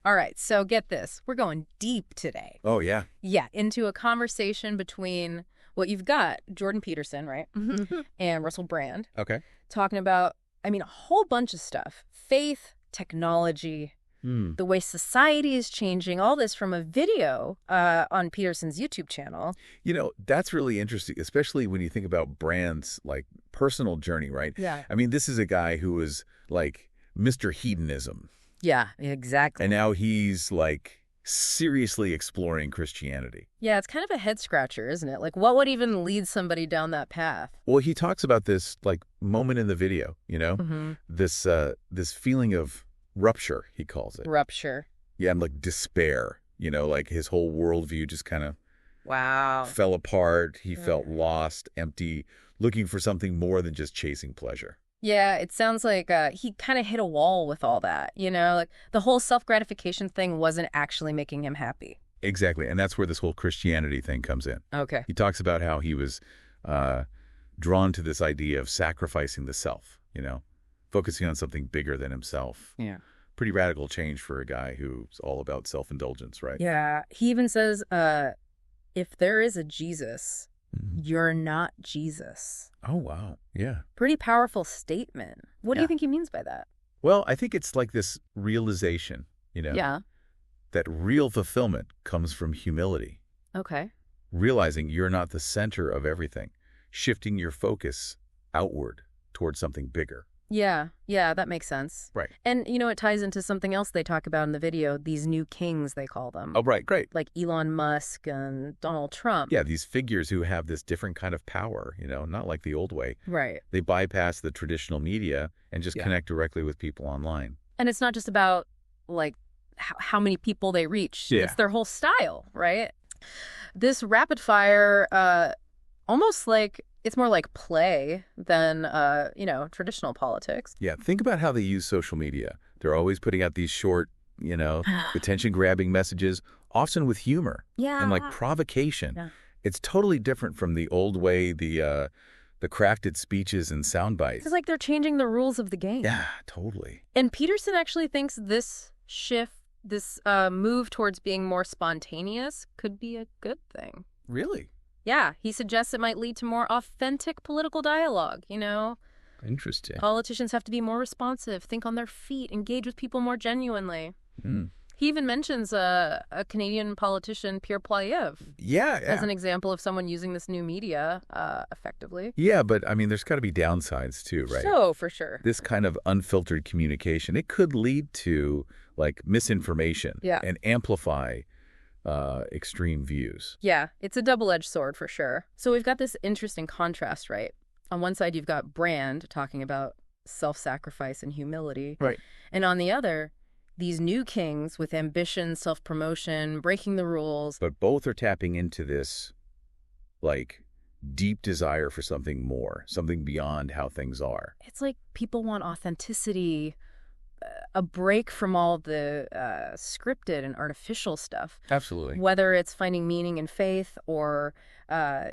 All right, so get this. We're going deep today. Oh, yeah. Yeah, into a conversation between what you've got, Jordan Peterson, right? And Russell Brand, Okay. talking about, I mean, a whole bunch of stuff. Faith, technology, the way society is changing, all this from a video on Peterson's YouTube channel. You know, that's really interesting, especially when you think about Brand's, like, personal journey, right? Yeah. I mean, this is a guy who was, like, Mr. Hedonism. Yeah, exactly. And now he's, like, seriously exploring Christianity. Yeah, it's kind of a head-scratcher, isn't it? Like, what would even lead somebody down that path? Well, he talks about this, like, moment in the video, you know? This feeling of rupture, he calls it. Rupture. Yeah, and, like, despair. You know, like, his whole worldview just kind of Wow. fell apart. He felt lost, empty, looking for something more than just chasing pleasure. Yeah, it sounds like he kind of hit a wall with all that, you know? Like, the whole self-gratification thing wasn't actually making him happy. Exactly, and that's where this whole Christianity thing comes in. Okay. He talks about how he was drawn to this idea of sacrificing the self, you know, focusing on something bigger than himself. Yeah. Pretty radical change for a guy who's all about self-indulgence, right? Yeah, he even says, if there is a Jesus, you're not Jesus. Oh, wow. Yeah. Pretty powerful statement. What do you think he means by that? Well, I think it's like this realization, you know, Yeah. that real fulfillment comes from humility. Okay. Realizing you're not the center of everything, shifting your focus outward towards something bigger. Yeah, that makes sense. Right. And, you know, it ties into something else they talk about in the video, these new kings, they call them. Oh, right. Great. Like Elon Musk and Donald Trump. Yeah, these figures who have this different kind of power, you know, not like the old way. Right. They bypass the traditional media and just connect directly with people online. And it's not just about, like, how many people they reach. Yeah. It's their whole style, right? This rapid fire, almost like, it's more like play than, you know, traditional politics. Yeah, think about how they use social media. They're always putting out these short, you know, attention-grabbing messages, often with humor and, like, provocation. Yeah. It's totally different from the old way, the crafted speeches and sound bites. It's like they're changing the rules of the game. Yeah, totally. And Peterson actually thinks this shift, this move towards being more spontaneous could be a good thing. Really? Yeah, he suggests it might lead to more authentic political dialogue, you know? Interesting. Politicians have to be more responsive, think on their feet, engage with people more genuinely. He even mentions a Canadian politician, Pierre Poilievre, as an example of someone using this new media effectively. Yeah, but, I mean, there's got to be downsides, too, right? So, for sure. This kind of unfiltered communication, it could lead to, like, misinformation and amplify extreme views. Yeah, it's a double-edged sword for sure. So we've got this interesting contrast, right? On one side, you've got Brand talking about self-sacrifice and humility. Right. And on the other, these new kings with ambition, self-promotion, breaking the rules. But both are tapping into this, like, deep desire for something more, something beyond how things are. It's like people want authenticity, a break from all the scripted and artificial stuff. Absolutely. Whether it's finding meaning in faith or,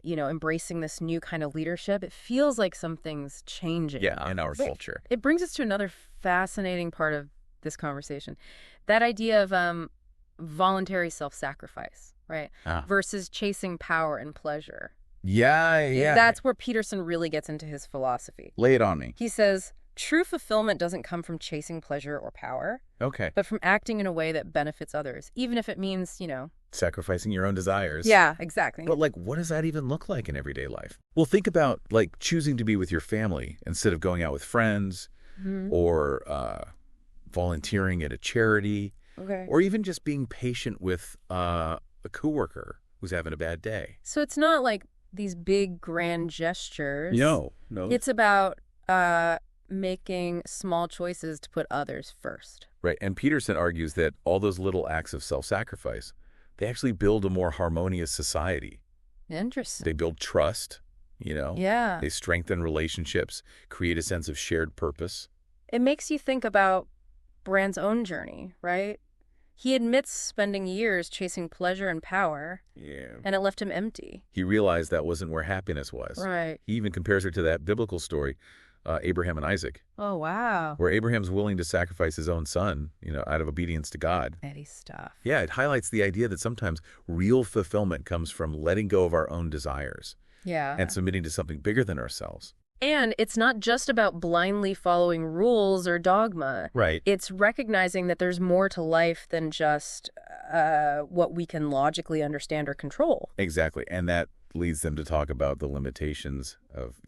you know, embracing this new kind of leadership, it feels like something's changing. Yeah, in our culture. It brings us to another fascinating part of this conversation. That idea of voluntary self-sacrifice, right? Versus chasing power and pleasure. Yeah. That's where Peterson really gets into his philosophy. Lay it on me. He says, true fulfillment doesn't come from chasing pleasure or power. Okay. But from acting in a way that benefits others, even if it means, you know... Sacrificing your own desires. Yeah, exactly. But, like, what does that even look like in everyday life? Well, think about, like, choosing to be with your family instead of going out with friends or volunteering at a charity or even just being patient with a coworker who's having a bad day. So it's not like these big grand gestures. No. It's about making small choices to put others first. Right. And Peterson argues that all those little acts of self-sacrifice, they actually build a more harmonious society. Interesting. They build trust, you know? Yeah. They strengthen relationships, create a sense of shared purpose. It makes you think about Brand's own journey, right? He admits spending years chasing pleasure and power, and it left him empty. He realized that wasn't where happiness was. Right. He even compares it to that biblical story Abraham and Isaac. Oh, wow. Where Abraham's willing to sacrifice his own son, out of obedience to God. Petty stuff. Yeah, it highlights the idea that sometimes real fulfillment comes from letting go of our own desires. Yeah. And submitting to something bigger than ourselves. And it's not just about blindly following rules or dogma. Right. It's recognizing that there's more to life than just what we can logically understand or control. Exactly. And that leads them to talk about the limitations of,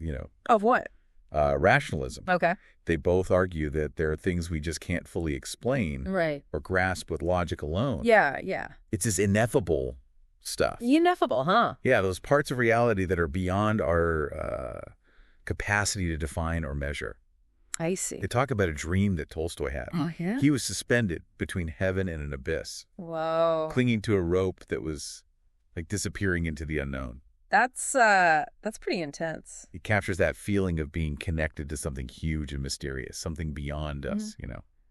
Of what? Rationalism. Okay. They both argue that there are things we just can't fully explain right. or grasp with logic alone. Yeah, yeah. It's this ineffable stuff. Ineffable, huh? Yeah, those parts of reality that are beyond our capacity to define or measure. I see. They talk about a dream that Tolstoy had. Oh, yeah? He was suspended between heaven and an abyss. Whoa. Clinging to a rope that was like disappearing into the unknown. That's pretty intense. It captures that feeling of being connected to something huge and mysterious, something beyond us,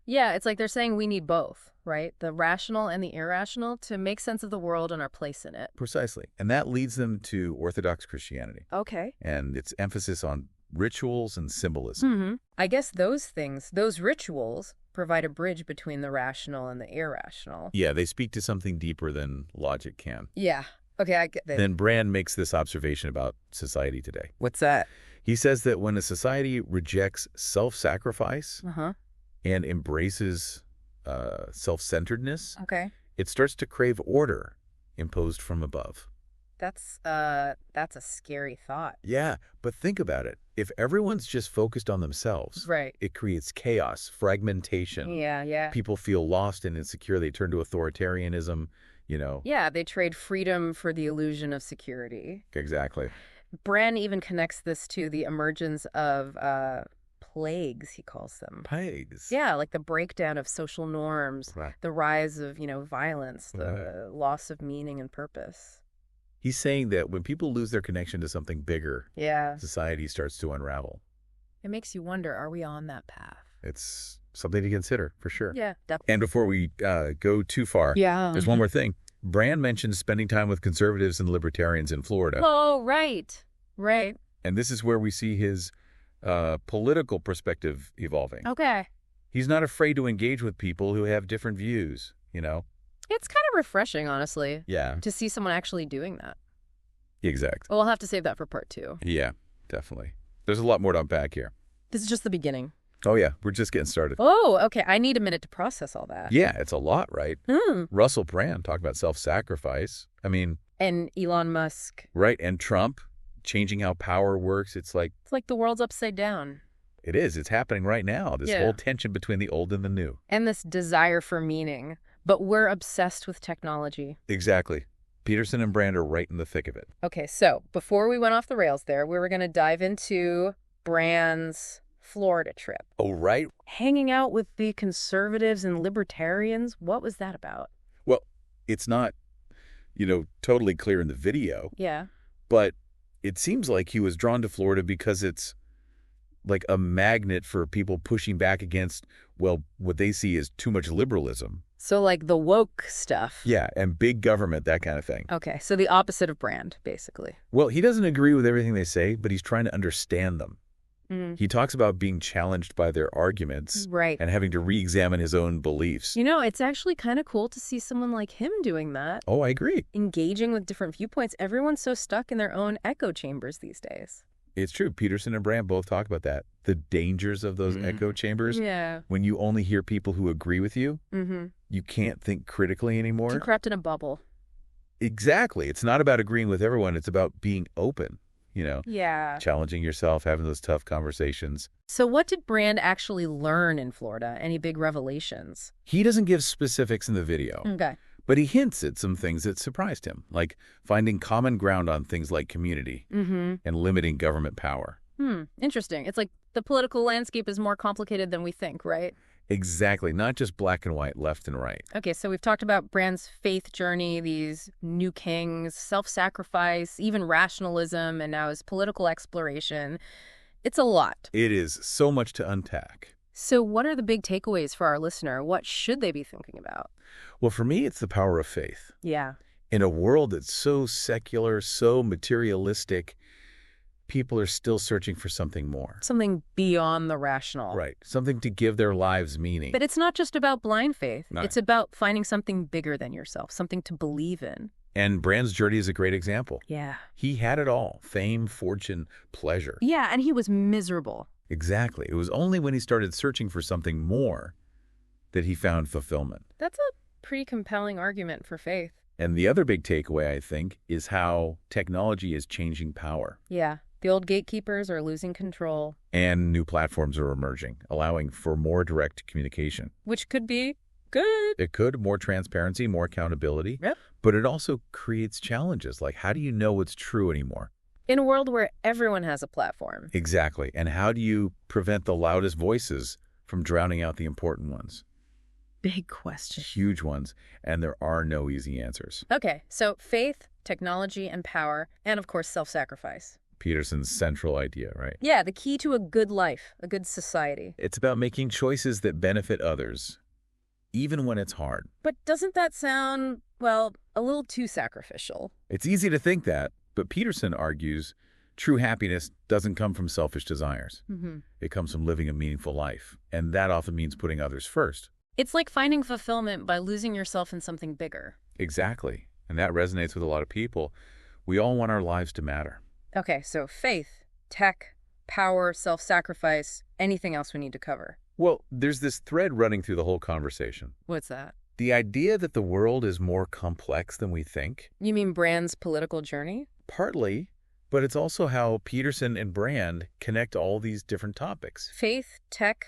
Yeah, it's like they're saying we need both, right? The rational and the irrational to make sense of the world and our place in it. Precisely. And that leads them to Orthodox Christianity. Okay. And its emphasis on rituals and symbolism. Mm-hmm. I guess those rituals, provide a bridge between the rational and the irrational. Yeah, they speak to something deeper than logic can. Yeah. Okay, I get that. Then Brand makes this observation about society today. What's that? He says that when a society rejects self-sacrifice and embraces self-centeredness, it starts to crave order imposed from above. That's a scary thought. Yeah, but think about it. If everyone's just focused on themselves, right, it creates chaos, fragmentation. Yeah. People feel lost and insecure. They turn to authoritarianism, Yeah, they trade freedom for the illusion of security. Exactly. Brand even connects this to the emergence of plagues, he calls them. Plagues? Yeah, like the breakdown of social norms, right. The rise of, violence, the loss of meaning and purpose. He's saying that when people lose their connection to something bigger, society starts to unravel. It makes you wonder, are we on that path? It's something to consider, for sure. Yeah, definitely. And before we go too far, there's one more thing. Brand mentions spending time with conservatives and libertarians in Florida. Oh, right. Right. And this is where we see his political perspective evolving. Okay. He's not afraid to engage with people who have different views, It's kind of refreshing, honestly. Yeah. To see someone actually doing that. Exactly. Well, we'll have to save that for part 2. Yeah, definitely. There's a lot more to unpack here. This is just the beginning. Oh, yeah. We're just getting started. Oh, okay. I need a minute to process all that. Yeah, it's a lot, right? Russell Brand talked about self-sacrifice. And Elon Musk. Right. And Trump changing how power works. It's like the world's upside down. It is. It's happening right now. This whole tension between the old and the new. And this desire for meaning. But we're obsessed with technology. Exactly. Peterson and Brand are right in the thick of it. Okay, so before we went off the rails there, we were going to dive into Brand's Florida trip. Oh, right. Hanging out with the conservatives and libertarians. What was that about? Well, it's not, totally clear in the video. Yeah. But it seems like he was drawn to Florida because it's like a magnet for people pushing back against, what they see as too much liberalism. So like the woke stuff. Yeah, and big government, that kind of thing. Okay, so the opposite of Brand, basically. Well, he doesn't agree with everything they say, but he's trying to understand them. He talks about being challenged by their arguments. Right. And having to re-examine his own beliefs. It's actually kind of cool to see someone like him doing that. Oh, I agree. Engaging with different viewpoints. Everyone's so stuck in their own echo chambers these days. It's true. Peterson and Brand both talk about that. The dangers of those echo chambers. Yeah. When you only hear people who agree with you, you can't think critically anymore. You're trapped in a bubble. Exactly. It's not about agreeing with everyone. It's about being open, Yeah. Challenging yourself, having those tough conversations. So what did Brand actually learn in Florida? Any big revelations? He doesn't give specifics in the video. Okay. But he hints at some things that surprised him, like finding common ground on things like community and limiting government power. Interesting. It's like the political landscape is more complicated than we think, right? Exactly. Not just black and white, left and right. Okay, so we've talked about Brand's faith journey, these new kings, self-sacrifice, even rationalism, and now his political exploration. It's a lot. It is so much to unpack. So what are the big takeaways for our listener? What should they be thinking about? Well, for me, it's the power of faith. Yeah. In a world that's so secular, so materialistic, people are still searching for something more. Something beyond the rational. Right. Something to give their lives meaning. But it's not just about blind faith. No. It's about finding something bigger than yourself, something to believe in. And Brand's journey is a great example. Yeah. He had it all. Fame, fortune, pleasure. Yeah, and he was miserable. Exactly. It was only when he started searching for something more that he found fulfillment. That's a pretty compelling argument for faith. And the other big takeaway, I think, is how technology is changing power. Yeah. The old gatekeepers are losing control. And new platforms are emerging, allowing for more direct communication. Which could be good. It could. More transparency, more accountability. Yep. But it also creates challenges, like how do you know what's true anymore? In a world where everyone has a platform. Exactly. And how do you prevent the loudest voices from drowning out the important ones? Big question. Huge ones. And there are no easy answers. Okay, so faith, technology, and power, and of course self-sacrifice. Peterson's central idea, right? Yeah, the key to a good life, a good society. It's about making choices that benefit others, even when it's hard. But doesn't that sound, well, a little too sacrificial? It's easy to think that, but Peterson argues true happiness doesn't come from selfish desires. It comes from living a meaningful life, and that often means putting others first. It's like finding fulfillment by losing yourself in something bigger. Exactly, and that resonates with a lot of people. We all want our lives to matter. Okay, so faith, tech, power, self-sacrifice, anything else we need to cover? Well, there's this thread running through the whole conversation. What's that? The idea that the world is more complex than we think. You mean Brand's political journey? Partly, but it's also how Peterson and Brand connect all these different topics. Faith, tech,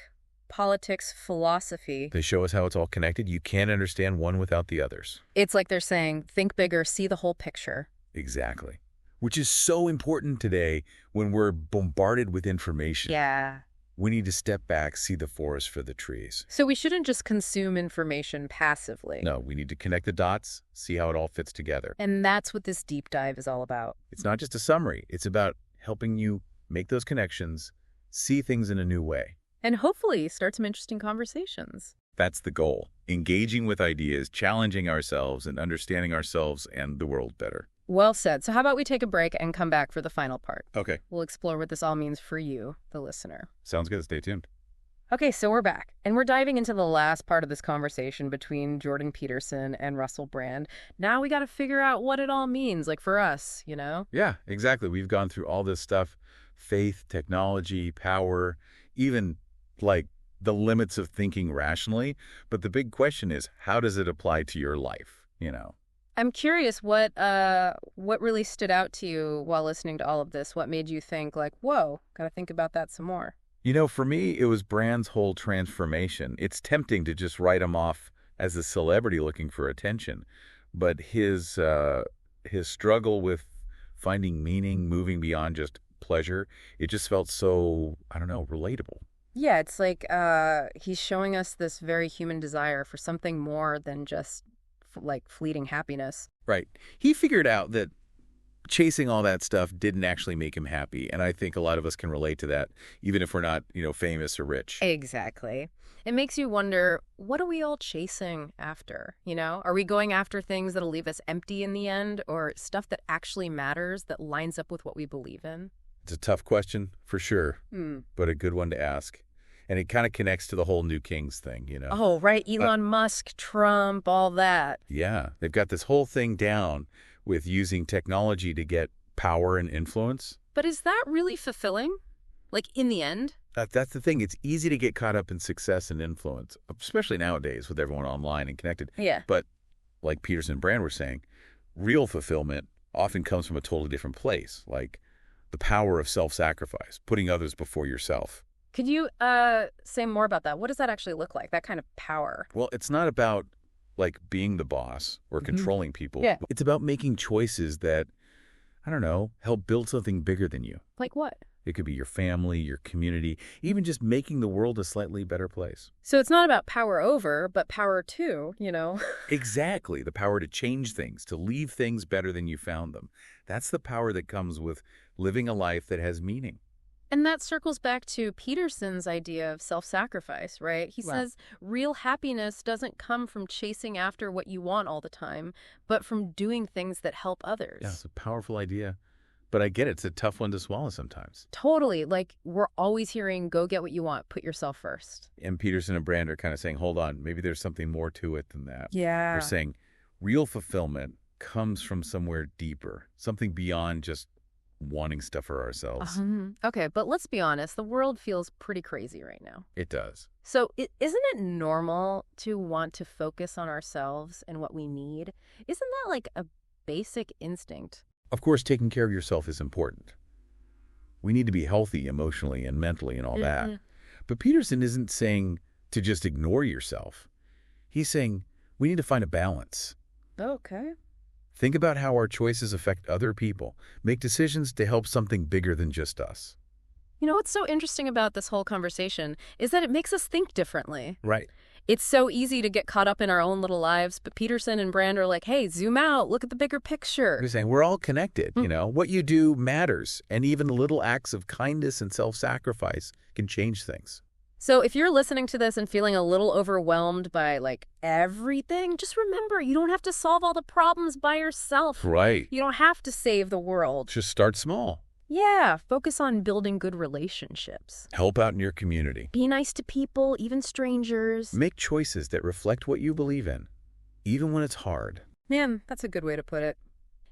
politics, philosophy. They show us how it's all connected. You can't understand one without the others. It's like they're saying, think bigger, see the whole picture. Exactly. Which is so important today when we're bombarded with information. Yeah. We need to step back, see the forest for the trees. So we shouldn't just consume information passively. No, we need to connect the dots, see how it all fits together. And that's what this deep dive is all about. It's not just a summary. It's about helping you make those connections, see things in a new way. And hopefully start some interesting conversations. That's the goal. Engaging with ideas, challenging ourselves, and understanding ourselves and the world better. Well said. So how about we take a break and come back for the final part? Okay. We'll explore what this all means for you, the listener. Sounds good. Stay tuned. Okay, so we're back. And we're diving into the last part of this conversation between Jordan Peterson and Russell Brand. Now we got to figure out what it all means, like for us, you know? Yeah, exactly. We've gone through all this stuff. Faith, technology, power, even like the limits of thinking rationally. But the big question is, how does it apply to your life, you know? I'm curious what really stood out to you while listening to all of this? What made you think like, whoa, got to think about that some more? You know, for me, it was Brand's whole transformation. It's tempting to just write him off as a celebrity looking for attention. But his struggle with finding meaning, moving beyond just pleasure, it just felt so, I don't know, relatable. Yeah, it's like he's showing us this very human desire for something more than just like fleeting happiness. Right. He figured out that chasing all that stuff didn't actually make him happy. And I think a lot of us can relate to that, even if we're not, you know, famous or rich. Exactly. It makes you wonder, what are we all chasing after? You know, are we going after things that'll leave us empty in the end, or stuff that actually matters, that lines up with what we believe in? It's a tough question, for sure, but a good one to ask. And it kind of connects to the whole New Kings thing, you know? Oh, right. Elon Musk, Trump, all that. Yeah. They've got this whole thing down with using technology to get power and influence. But is that really fulfilling? Like, in the end? That's the thing. It's easy to get caught up in success and influence, especially nowadays with everyone online and connected. Yeah. But like Peterson and Brand were saying, real fulfillment often comes from a totally different place, like the power of self-sacrifice, putting others before yourself. Could you say more about that? What does that actually look like, that kind of power? Well, it's not about like being the boss or controlling people. Yeah. It's about making choices that, I don't know, help build something bigger than you. Like what? It could be your family, your community, even just making the world a slightly better place. So it's not about power over, but power to, you know? Exactly. The power to change things, to leave things better than you found them. That's the power that comes with living a life that has meaning. And that circles back to Peterson's idea of self-sacrifice, right? He says real happiness doesn't come from chasing after what you want all the time, but from doing things that help others. Yeah, it's a powerful idea. But I get it. It's a tough one to swallow sometimes. Totally. Like, we're always hearing, go get what you want, put yourself first. And Peterson and Brand are kind of saying, hold on, maybe there's something more to it than that. Yeah. They're saying real fulfillment comes from somewhere deeper, something beyond just wanting stuff for ourselves. Okay, but let's be honest. The world feels pretty crazy right now. It does. So isn't it normal to want to focus on ourselves and what we need? Isn't that like a basic instinct? Of course, taking care of yourself is important. We need to be healthy emotionally and mentally and all that. But Peterson isn't saying to just ignore yourself. He's saying we need to find a balance. Okay. Think about how our choices affect other people. Make decisions to help something bigger than just us. You know, what's so interesting about this whole conversation is that it makes us think differently. Right. It's so easy to get caught up in our own little lives, but Peterson and Brand are like, hey, zoom out, look at the bigger picture. They're saying we're all connected, you know. What you do matters, and even little acts of kindness and self-sacrifice can change things. So if you're listening to this and feeling a little overwhelmed by, like, everything, just remember, you don't have to solve all the problems by yourself. Right. You don't have to save the world. Just start small. Yeah, focus on building good relationships. Help out in your community. Be nice to people, even strangers. Make choices that reflect what you believe in, even when it's hard. Man, that's a good way to put it.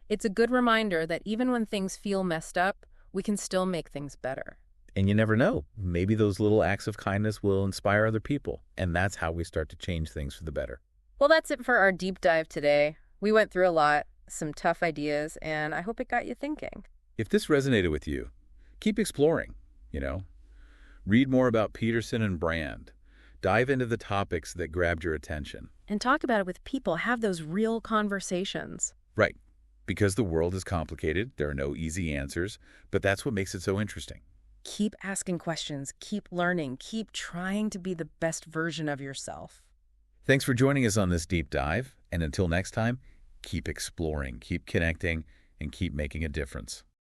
It's a good reminder that even when things feel messed up, we can still make things better. And you never know. Maybe those little acts of kindness will inspire other people. And that's how we start to change things for the better. Well, that's it for our deep dive today. We went through a lot, some tough ideas, and I hope it got you thinking. If this resonated with you, keep exploring, you know. Read more about Peterson and Brand. Dive into the topics that grabbed your attention. And talk about it with people. Have those real conversations. Right. Because the world is complicated. There are no easy answers. But that's what makes it so interesting. Keep asking questions. Keep learning. Keep trying to be the best version of yourself. Thanks for joining us on this deep dive. And until next time, keep exploring, keep connecting, and keep making a difference.